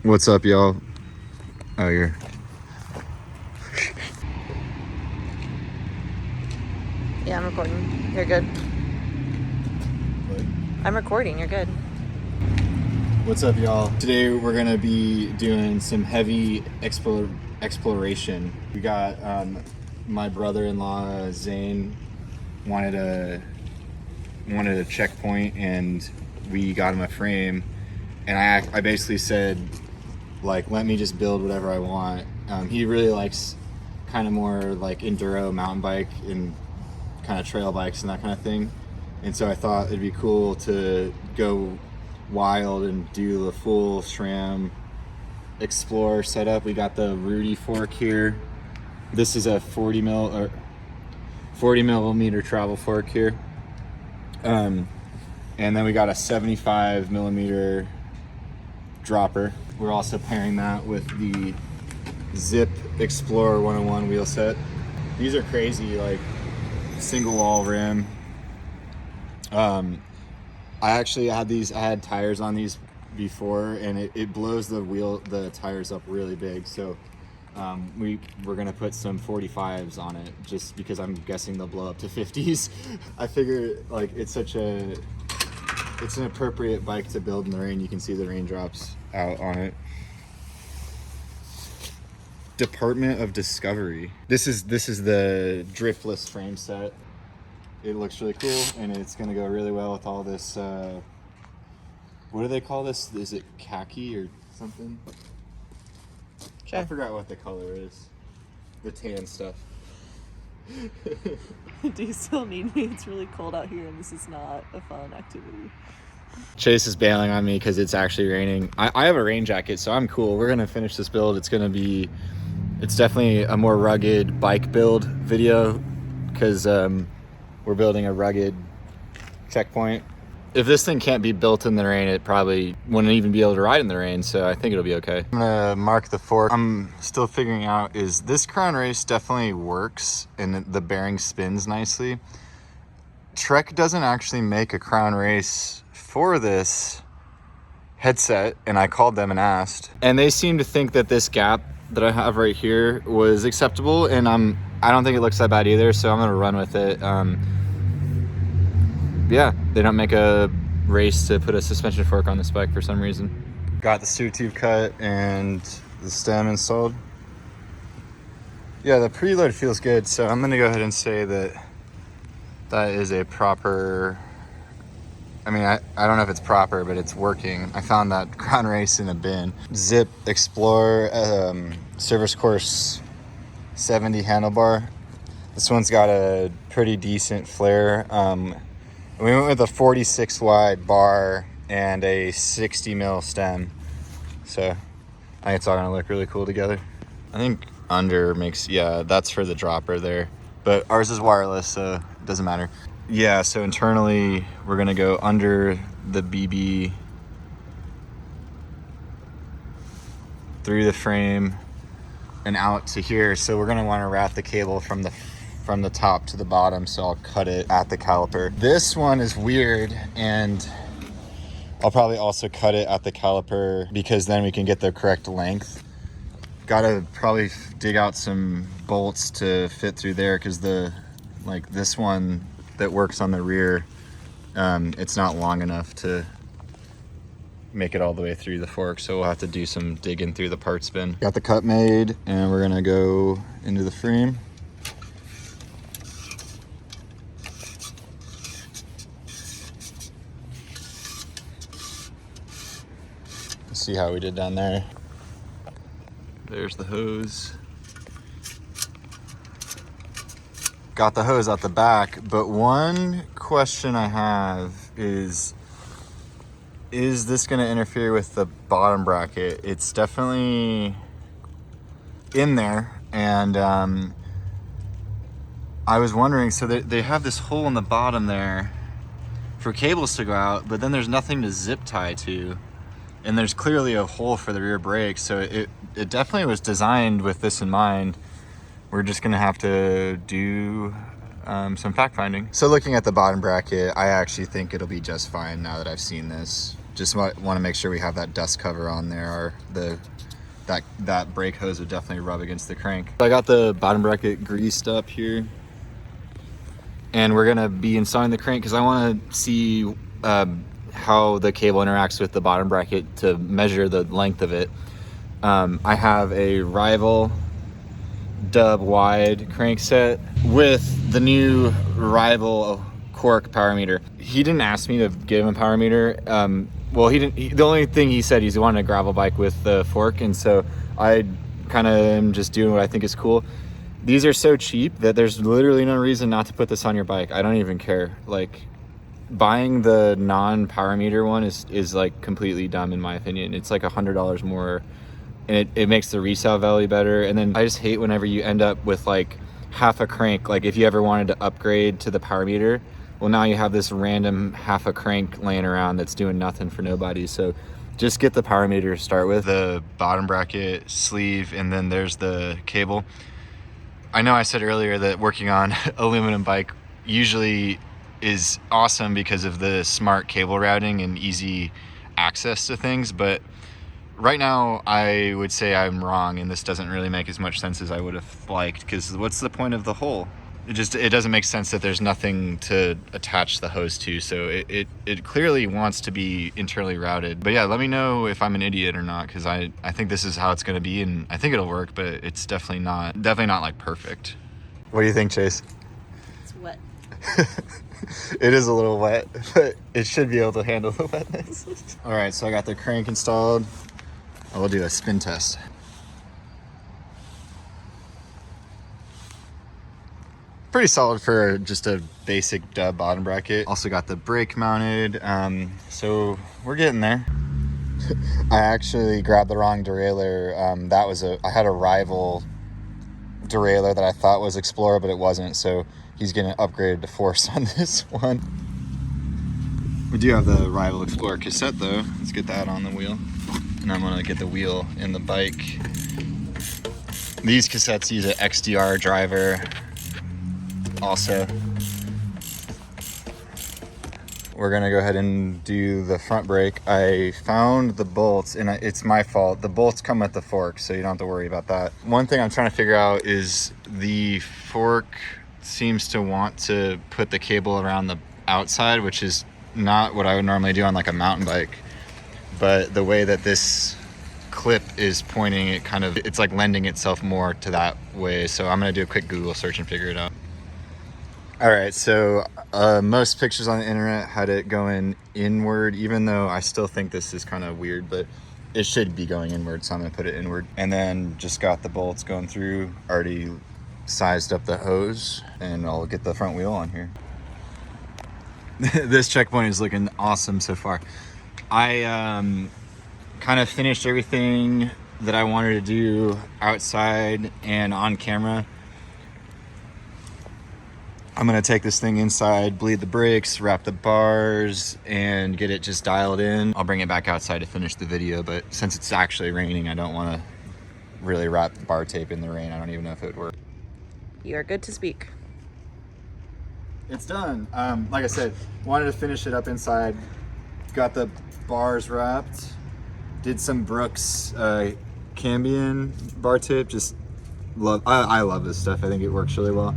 What's up, y'all? Oh, you're... Yeah, I'm recording. You're good. What? I'm recording. You're good. What's up, y'all? Today we're gonna be doing some heavy exploration. We got my brother-in-law Zane wanted a checkpoint, and we got him a frame. And I basically said, like, let me just build whatever I want. He really likes kind of more like enduro mountain bike and kind of trail bikes and that kind of thing. And so I thought it'd be cool to go wild and do the full SRAM Explorer setup. We got the Rudy fork here. This is a 40 millimeter travel fork here. And then we got a 75 millimeter dropper. We're also pairing that with the Zip Explorer 101 wheel set. These are crazy, like single wall rim. I actually had tires on these before, and it blows the tires up really big. So we're gonna put some 45s on it, just because I'm guessing they'll blow up to 50s. I figure like it's an appropriate bike to build in the rain. You can see the raindrops out on it. Department of Discovery. This is the driftless frame set. It looks really cool, and it's gonna go really well with all this. What do they call this? Is it khaki or something? Sure. I forgot what the color is. The tan stuff. Do you still need me? It's really cold out here, and this is not a fun activity. Chase is bailing on me because it's actually raining. I have a rain jacket, so I'm cool. We're gonna finish this build. It's definitely a more rugged bike build video, because we're building a rugged checkpoint. If this thing can't be built in the rain, it probably wouldn't even be able to ride in the rain, so I think it'll be okay. I'm gonna mark the fork. I'm still figuring out, is this crown race definitely works and the bearing spins nicely. Trek doesn't actually make a crown race for this headset, and I called them and asked, and they seem to think that this gap that I have right here was acceptable, and I don't think it looks that bad either, so I'm gonna run with it. Yeah, they don't make a race to put a suspension fork on this bike for some reason. Got the suit tube cut and the stem installed. Yeah, the preload feels good, so I'm gonna go ahead and say that is a proper, I mean, I don't know if it's proper, but it's working. I found that crown race in a bin. Zip Explorer Service Course 70 handlebar. This one's got a pretty decent flare. We went with a 46 wide bar and a 60 mil stem. So I think it's all gonna look really cool together. I think under makes, yeah, that's for the dropper there. But ours is wireless, so it doesn't matter. Yeah, so internally, we're gonna go under the BB, through the frame, and out to here. So we're gonna wanna wrap the cable from the top to the bottom, so I'll cut it at the caliper. This one is weird, and I'll probably also cut it at the caliper, because then we can get the correct length. Gotta probably dig out some bolts to fit through there, because this one that works on the rear, it's not long enough to make it all the way through the fork, so we'll have to do some digging through the parts bin. Got the cut made, and we're gonna go into the frame. See how we did down there. There's the hose. Got the hose out the back, but one question I have is this gonna interfere with the bottom bracket? It's definitely in there, and I was wondering, so they have this hole in the bottom there for cables to go out, but then there's nothing to zip tie to. And there's clearly a hole for the rear brake, so it definitely was designed with this in mind. We're just gonna have to do some fact finding. So looking at the bottom bracket, I actually think it'll be just fine now that I've seen this. Just want to make sure we have that dust cover on there. That brake hose would definitely rub against the crank. I got the bottom bracket greased up here, and we're gonna be installing the crank because I want to see how the cable interacts with the bottom bracket to measure the length of it. I have a Rival dub wide crank set with the new Rival Cork power meter. He didn't ask me to give him a power meter. Well, he didn't. The only thing he said is he wanted a gravel bike with the fork, and so I kind of am just doing what I think is cool. These are so cheap that there's literally no reason not to put this on your bike. I don't even care. Like, buying the non-power meter one is like completely dumb in my opinion. It's like $100 more, and it makes the resale value better. And then I just hate whenever you end up with like half a crank. Like if you ever wanted to upgrade to the power meter, well, now you have this random half a crank laying around that's doing nothing for nobody. So just get the power meter to start with. The bottom bracket sleeve, and then there's the cable. I know I said earlier that working on aluminum bike usually is awesome because of the smart cable routing and easy access to things, but right now I would say I'm wrong, and this doesn't really make as much sense as I would have liked, because what's the point of the hole? It doesn't make sense that there's nothing to attach the hose to, so it clearly wants to be internally routed. But yeah, let me know if I'm an idiot or not, because I think this is how it's going to be, and I think it'll work, but it's definitely not like perfect. What do you think, Chase? It's wet. It is a little wet, but it should be able to handle the wetness. All right, so I got the crank installed. I will do a spin test. Pretty solid for just a basic dub bottom bracket. Also got the brake mounted, so we're getting there. I actually grabbed the wrong derailleur. I had a Rival derailleur that I thought was Explorer, but it wasn't, so he's getting upgraded to Force on this one. We do have the Rival Explorer cassette though. Let's get that on the wheel. And I'm gonna get the wheel in the bike. These cassettes use an XDR driver also. We're gonna go ahead and do the front brake. I found the bolts, and it's my fault. The bolts come with the fork, so you don't have to worry about that. One thing I'm trying to figure out is the fork seems to want to put the cable around the outside, which is not what I would normally do on like a mountain bike. But the way that this clip is pointing, it's like lending itself more to that way. So I'm gonna do a quick Google search and figure it out. All right, so most pictures on the internet had it going inward, even though I still think this is kind of weird, but it should be going inward, so I'm gonna put it inward. And then just got the bolts going through, already sized up the hose, and I'll get the front wheel on here. This checkpoint is looking awesome so far. I kind of finished everything that I wanted to do outside and on camera. I'm gonna take this thing inside, bleed the brakes, wrap the bars, and get it just dialed in. I'll bring it back outside to finish the video, but since it's actually raining, I don't wanna really wrap the bar tape in the rain. I don't even know if it would work. You are good to speak. It's done. Like I said, wanted to finish it up inside. Got the bars wrapped. Did some Brooks Cambion bar tape. Just love. I love this stuff. I think it works really well.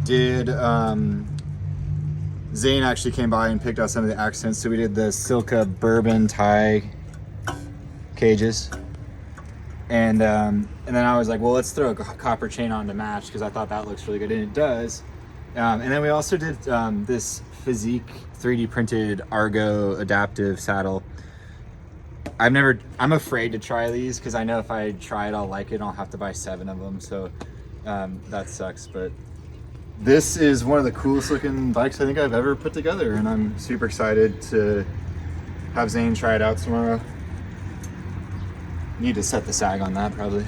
Zane actually came by and picked out some of the accents, so we did the Silka bourbon tie cages, and then I was like, well, let's throw a copper chain on to match, because I thought that looks really good, and it does. And then we also did this Physique 3D printed Argo adaptive saddle. I'm afraid to try these, because I know if I try it I'll like it, I'll have to buy 7 of them, so that sucks. But this is one of the coolest looking bikes I think I've ever put together, and I'm super excited to have Zane try it out tomorrow. Need to set the sag on that probably.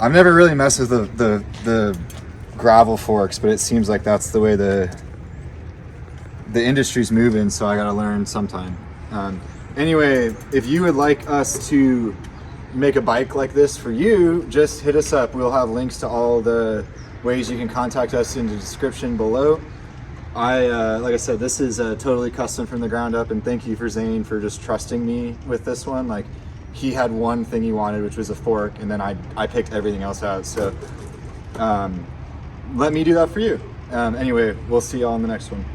I've never really messed with the gravel forks, but it seems like that's the way the industry's moving, so I gotta learn sometime. Anyway, if you would like us to make a bike like this for you, just hit us up. We'll have links to all the ways you can contact us in the description below. Like I said, this is totally custom from the ground up, and thank you for Zane for just trusting me with this one. Like, he had one thing he wanted, which was a fork, and then I picked everything else out. So let me do that for you. Anyway, we'll see y'all in the next one.